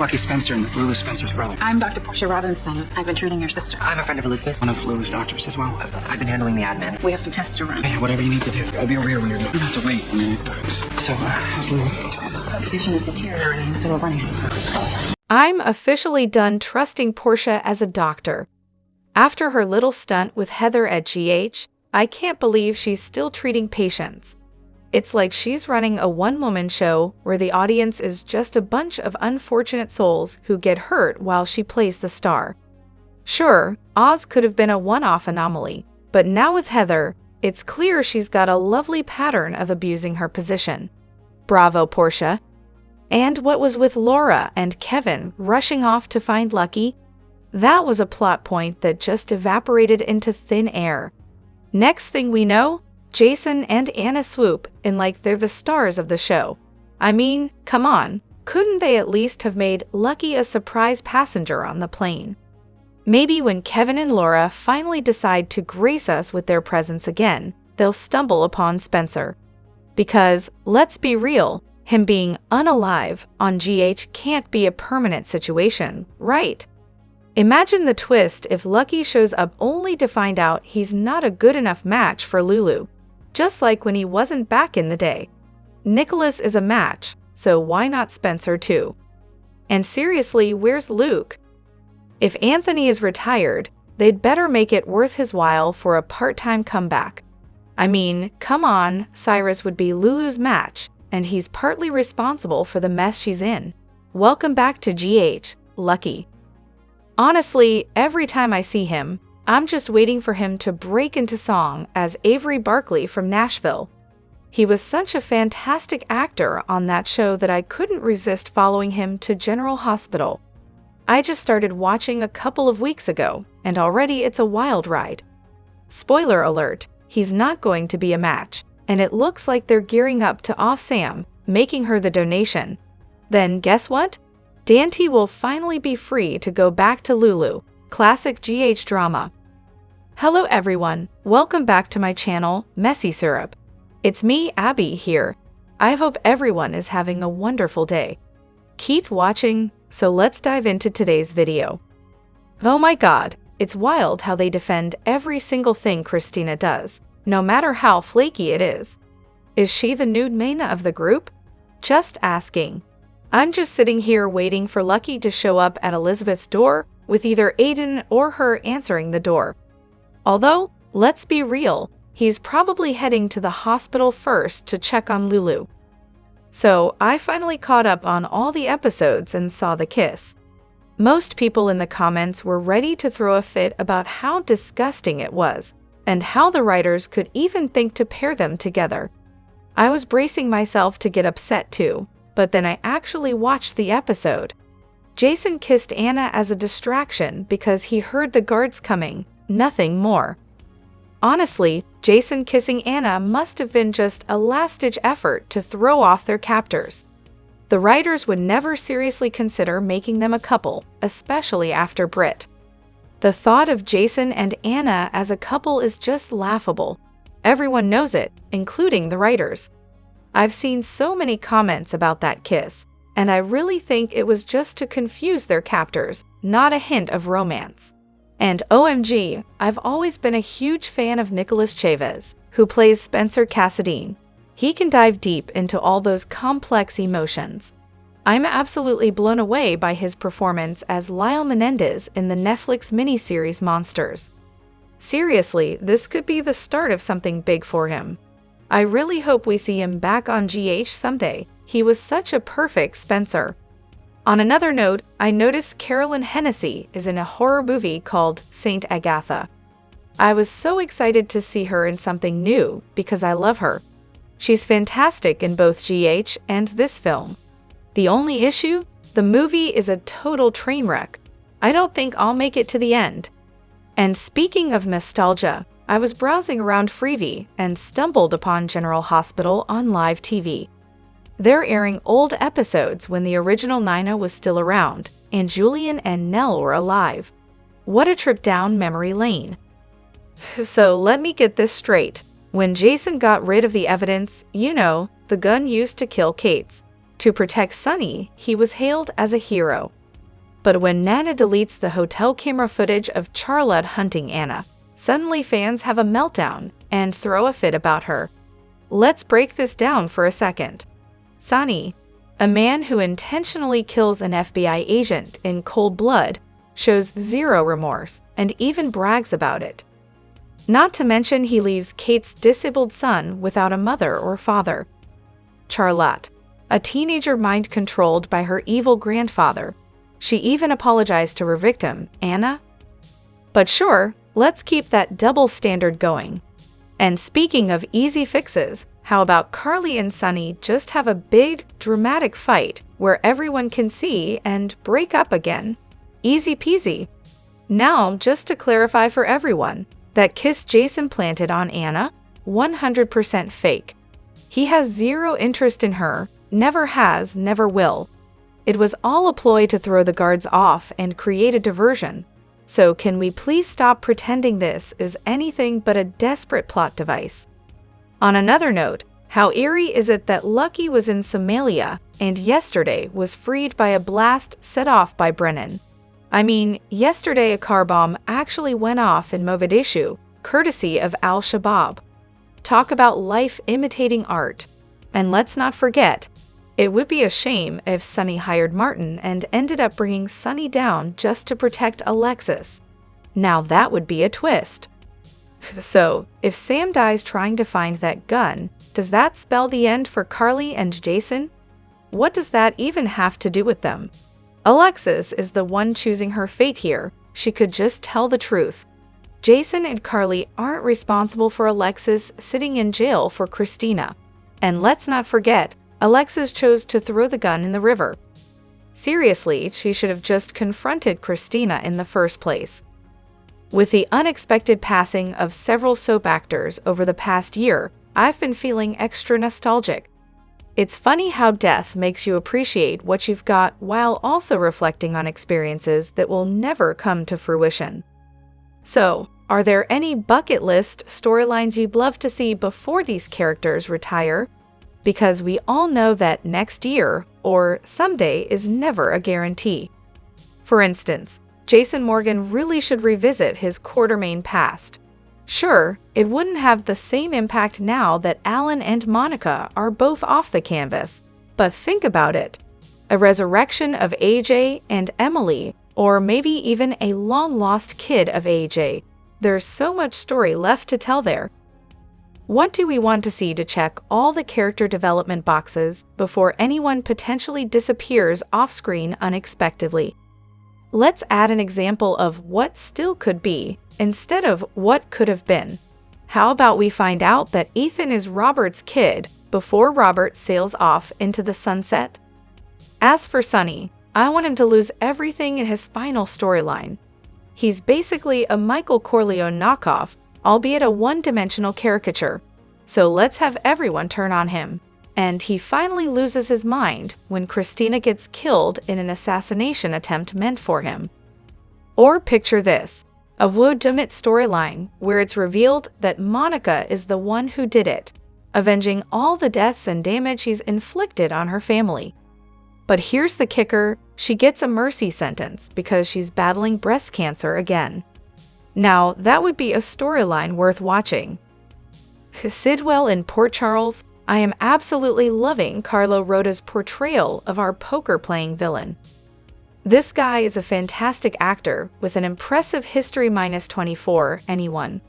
Lucky Spencer and Lulu Spencer's brother. I'm Dr. Portia Robinson. I've been treating your sister. I'm a friend of Elizabeth's. One of Lulu's doctors as well. I've been handling the admin. We have some tests to run. Hey, whatever you need to do. I'll be over here when you're done. You don't have to wait a minute. So, how's Lulu? Her condition is deteriorating, so we're running into this. I'm officially done trusting Portia as a doctor. After her little stunt with Heather at GH, I can't believe she's still treating patients. It's like she's running a one-woman show where the audience is just a bunch of unfortunate souls who get hurt while she plays the star. Sure, Oz could have been a one-off anomaly, but now with Heather, it's clear she's got a lovely pattern of abusing her position. Bravo, Portia. And what was with Laura and Kevin rushing off to find Lucky? That was a plot point that just evaporated into thin air. Next thing we know, Jason and Anna swoop in like they're the stars of the show. I mean, come on, couldn't they at least have made Lucky a surprise passenger on the plane? Maybe when Kevin and Laura finally decide to grace us with their presence again, they'll stumble upon Spencer. Because, let's be real, him being unalive on GH can't be a permanent situation, right? Imagine the twist if Lucky shows up only to find out he's not a good enough match for Lulu. Just like when he wasn't back in the day. Nicholas is a match, so why not Spencer too? And seriously, where's Luke? If Anthony is retired, they'd better make it worth his while for a part-time comeback. I mean, come on, Cyrus would be Lulu's match, and he's partly responsible for the mess she's in. Welcome back to GH, Lucky. Honestly, every time I see him, I'm just waiting for him to break into song as Avery Barkley from Nashville. He was such a fantastic actor on that show that I couldn't resist following him to General Hospital. I just started watching a couple of weeks ago, and already it's a wild ride. Spoiler alert, he's not going to be a match, and it looks like they're gearing up to off Sam, making her the donation. Then guess what? Dante will finally be free to go back to Lulu. Classic GH drama. Hello everyone, welcome back to my channel, Messy Syrup. It's me, Abby, here. I hope everyone is having a wonderful day. Keep watching, so let's dive into today's video. Oh my god, it's wild how they defend every single thing Christina does, no matter how flaky it is. Is she the nude main of the group? Just asking. I'm just sitting here waiting for Lucky to show up at Elizabeth's door, with either Aiden or her answering the door. Although, let's be real, he's probably heading to the hospital first to check on Lulu. So, I finally caught up on all the episodes and saw the kiss. Most people in the comments were ready to throw a fit about how disgusting it was, and how the writers could even think to pair them together. I was bracing myself to get upset too, but then I actually watched the episode. Jason kissed Anna as a distraction because he heard the guards coming, nothing more. Honestly, Jason kissing Anna must have been just a last-ditch effort to throw off their captors. The writers would never seriously consider making them a couple, especially after Brit. The thought of Jason and Anna as a couple is just laughable. Everyone knows it, including the writers. I've seen so many comments about that kiss, and I really think it was just to confuse their captors, not a hint of romance. And OMG, I've always been a huge fan of Nicholas Chavez, who plays Spencer Cassadine. He can dive deep into all those complex emotions. I'm absolutely blown away by his performance as Lyle Menendez in the Netflix miniseries Monsters. Seriously, this could be the start of something big for him. I really hope we see him back on GH someday. He was such a perfect Spencer. On another note, I noticed Carolyn Hennessy is in a horror movie called Saint Agatha. I was so excited to see her in something new because I love her. She's fantastic in both GH and this film. The only issue? The movie is a total train wreck. I don't think I'll make it to the end. And speaking of nostalgia, I was browsing around Freevee and stumbled upon General Hospital on live TV. They're airing old episodes when the original Nina was still around, and Julian and Nell were alive. What a trip down memory lane. So let me get this straight. When Jason got rid of the evidence, you know, the gun used to kill Kate's, To protect Sunny, he was hailed as a hero. But when Nana deletes the hotel camera footage of Charlotte hunting Anna, suddenly fans have a meltdown and throw a fit about her. Let's break this down for a second. Sunny, a man who intentionally kills an FBI agent in cold blood, shows zero remorse and even brags about it. Not to mention he leaves Kate's disabled son without a mother or father. Charlotte, a teenager mind-controlled by her evil grandfather. She even apologized to her victim, Anna. But sure, let's keep that double standard going. And speaking of easy fixes, how about Carly and Sunny just have a big, dramatic fight where everyone can see and break up again? Easy peasy. Now, just to clarify for everyone, that kiss Jason planted on Anna, 100% fake. He has zero interest in her, never has, never will. It was all a ploy to throw the guards off and create a diversion. So can we please stop pretending this is anything but a desperate plot device? On another note, how eerie is it that Lucky was in Somalia and yesterday was freed by a blast set off by Brennan? I mean, yesterday a car bomb actually went off in Mogadishu, courtesy of Al-Shabaab. Talk about life imitating art. And let's not forget, it would be a shame if Sunny hired Martin and ended up bringing Sunny down just to protect Alexis. Now that would be a twist. So, if Sam dies trying to find that gun, does that spell the end for Carly and Jason? What does that even have to do with them? Alexis is the one choosing her fate here. She could just tell the truth. Jason and Carly aren't responsible for Alexis sitting in jail for Christina. And let's not forget, Alexis chose to throw the gun in the river. Seriously, she should have just confronted Christina in the first place. With the unexpected passing of several soap actors over the past year, I've been feeling extra nostalgic. It's funny how death makes you appreciate what you've got while also reflecting on experiences that will never come to fruition. So, are there any bucket list storylines you'd love to see before these characters retire? Because we all know that next year, or someday, is never a guarantee. For instance, Jason Morgan really should revisit his Quartermaine past. Sure, it wouldn't have the same impact now that Alan and Monica are both off the canvas, but think about it. A resurrection of AJ and Emily, or maybe even a long-lost kid of AJ. There's so much story left to tell there. What do we want to see to check all the character development boxes before anyone potentially disappears off-screen unexpectedly? Let's add an example of what still could be, instead of what could have been. How about we find out that Ethan is Robert's kid before Robert sails off into the sunset? As for Sunny, I want him to lose everything in his final storyline. He's basically a Michael Corleone knockoff, albeit a one-dimensional caricature. So let's have everyone turn on him. And he finally loses his mind when Christina gets killed in an assassination attempt meant for him. Or picture this, a whodunit storyline where it's revealed that Monica is the one who did it, avenging all the deaths and damage he's inflicted on her family. But here's the kicker, she gets a mercy sentence because she's battling breast cancer again. Now, that would be a storyline worth watching. Sidwell in Port Charles, I am absolutely loving Carlo Roda's portrayal of our poker-playing villain. This guy is a fantastic actor with an impressive history -24, anyone.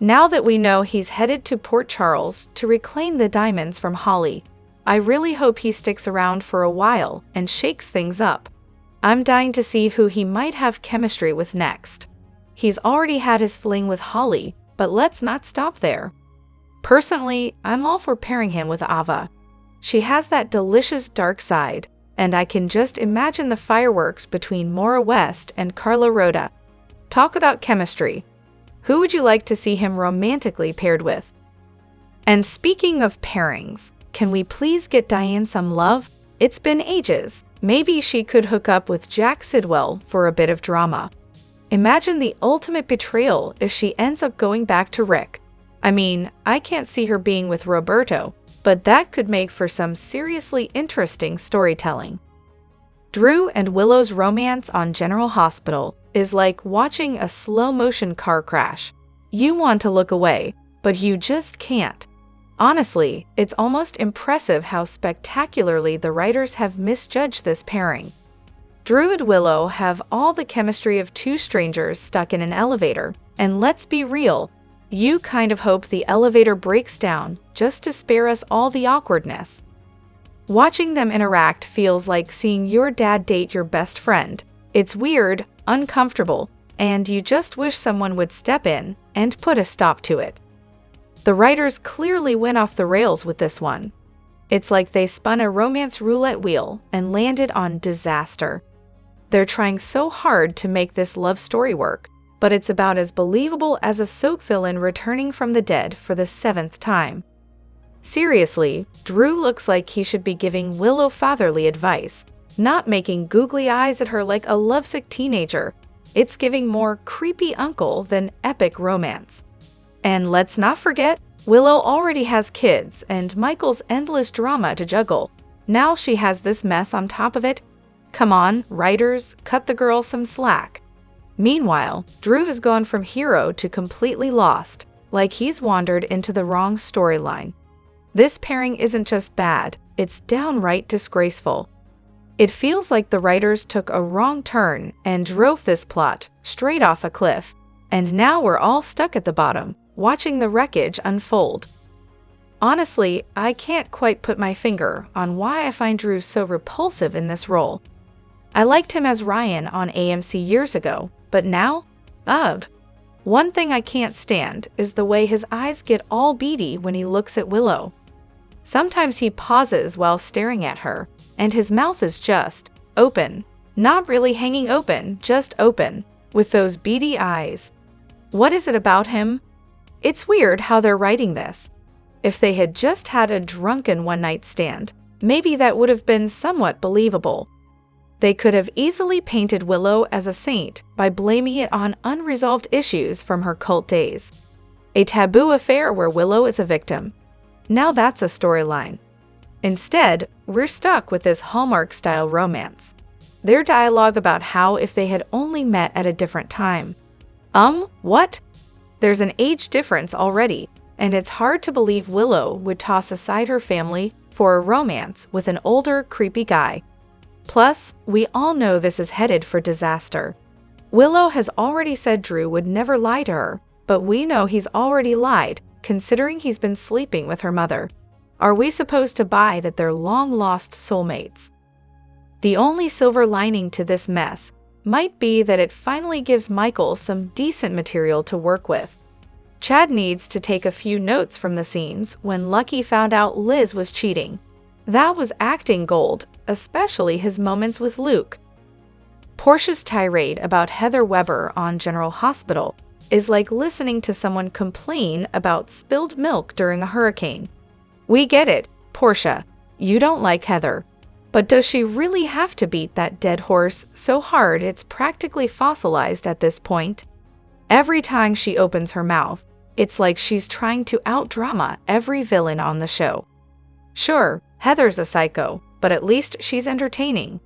Now that we know he's headed to Port Charles to reclaim the diamonds from Holly, I really hope he sticks around for a while and shakes things up. I'm dying to see who he might have chemistry with next. He's already had his fling with Holly, but let's not stop there. Personally, I'm all for pairing him with Ava. She has that delicious dark side, and I can just imagine the fireworks between Maura West and Carlo Roda. Talk about chemistry. Who would you like to see him romantically paired with? And speaking of pairings, can we please get Diane some love? It's been ages. Maybe she could hook up with Jack Sidwell for a bit of drama. Imagine the ultimate betrayal if she ends up going back to Rick. I mean, I can't see her being with Roberto, but that could make for some seriously interesting storytelling. Drew and Willow's romance on General Hospital is like watching a slow-motion car crash. You want to look away, but you just can't. Honestly, it's almost impressive how spectacularly the writers have misjudged this pairing. Drew and Willow have all the chemistry of two strangers stuck in an elevator, and let's be real, you kind of hope the elevator breaks down just to spare us all the awkwardness. Watching them interact feels like seeing your dad date your best friend. It's weird, uncomfortable, and you just wish someone would step in and put a stop to it. The writers clearly went off the rails with this one. It's like they spun a romance roulette wheel and landed on disaster. They're trying so hard to make this love story work, but it's about as believable as a soap villain returning from the dead for the 7th time. Seriously, Drew looks like he should be giving Willow fatherly advice, not making googly eyes at her like a lovesick teenager. It's giving more creepy uncle than epic romance. And let's not forget, Willow already has kids and Michael's endless drama to juggle. Now she has this mess on top of it. Come on, writers, cut the girl some slack. Meanwhile, Drew has gone from hero to completely lost, like he's wandered into the wrong storyline. This pairing isn't just bad, it's downright disgraceful. It feels like the writers took a wrong turn and drove this plot straight off a cliff, and now we're all stuck at the bottom, watching the wreckage unfold. Honestly, I can't quite put my finger on why I find Drew so repulsive in this role. I liked him as Ryan on AMC years ago, but now? Ugh. One thing I can't stand is the way his eyes get all beady when he looks at Willow. Sometimes he pauses while staring at her, and his mouth is just open. Not really hanging open, just open, with those beady eyes. What is it about him? It's weird how they're writing this. If they had just had a drunken one-night stand, maybe that would have been somewhat believable. They could have easily painted Willow as a saint by blaming it on unresolved issues from her cult days. A taboo affair where Willow is a victim. Now that's a storyline. Instead, we're stuck with this Hallmark-style romance. Their dialogue about how if they had only met at a different time. What? There's an age difference already, and it's hard to believe Willow would toss aside her family for a romance with an older, creepy guy. Plus, we all know this is headed for disaster. Willow has already said Drew would never lie to her, but we know he's already lied, considering he's been sleeping with her mother. Are we supposed to buy that they're long-lost soulmates? The only silver lining to this mess might be that it finally gives Michael some decent material to work with. Chad needs to take a few notes from the scenes when Lucky found out Liz was cheating. That was acting gold, especially his moments with Luke. Portia's tirade about Heather Weber on General Hospital is like listening to someone complain about spilled milk during a hurricane. We get it, Portia. You don't like Heather. But does she really have to beat that dead horse so hard it's practically fossilized at this point? Every time she opens her mouth, it's like she's trying to out-drama every villain on the show. Sure, Heather's a psycho, but at least she's entertaining.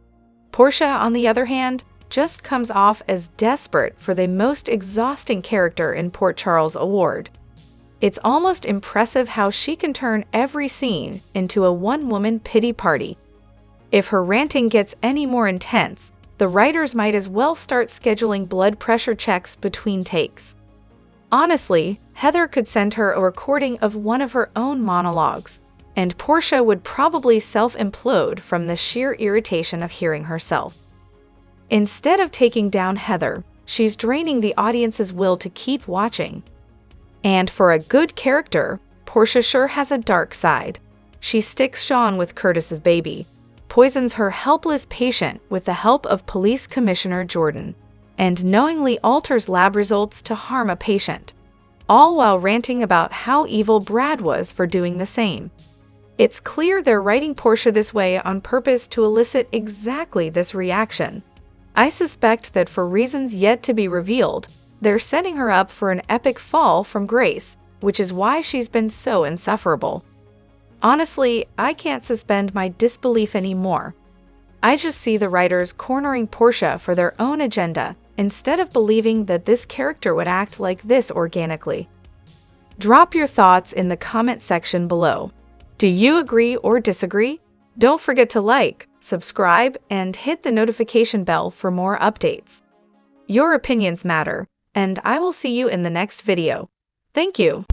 Portia, on the other hand, just comes off as desperate for the most exhausting character in Port Charles Award. It's almost impressive how she can turn every scene into a one-woman pity party. If her ranting gets any more intense, the writers might as well start scheduling blood pressure checks between takes. Honestly, Heather could send her a recording of one of her own monologues, and Portia would probably self-implode from the sheer irritation of hearing herself. Instead of taking down Heather, she's draining the audience's will to keep watching. And for a good character, Portia sure has a dark side. She sticks Sean with Curtis's baby, poisons her helpless patient with the help of Police Commissioner Jordan, and knowingly alters lab results to harm a patient, all while ranting about how evil Brad was for doing the same. It's clear they're writing Portia this way on purpose to elicit exactly this reaction. I suspect that for reasons yet to be revealed, they're setting her up for an epic fall from grace, which is why she's been so insufferable. Honestly, I can't suspend my disbelief anymore. I just see the writers cornering Portia for their own agenda instead of believing that this character would act like this organically. Drop your thoughts in the comment section below. Do you agree or disagree? Don't forget to like, subscribe, and hit the notification bell for more updates. Your opinions matter, and I will see you in the next video. Thank you.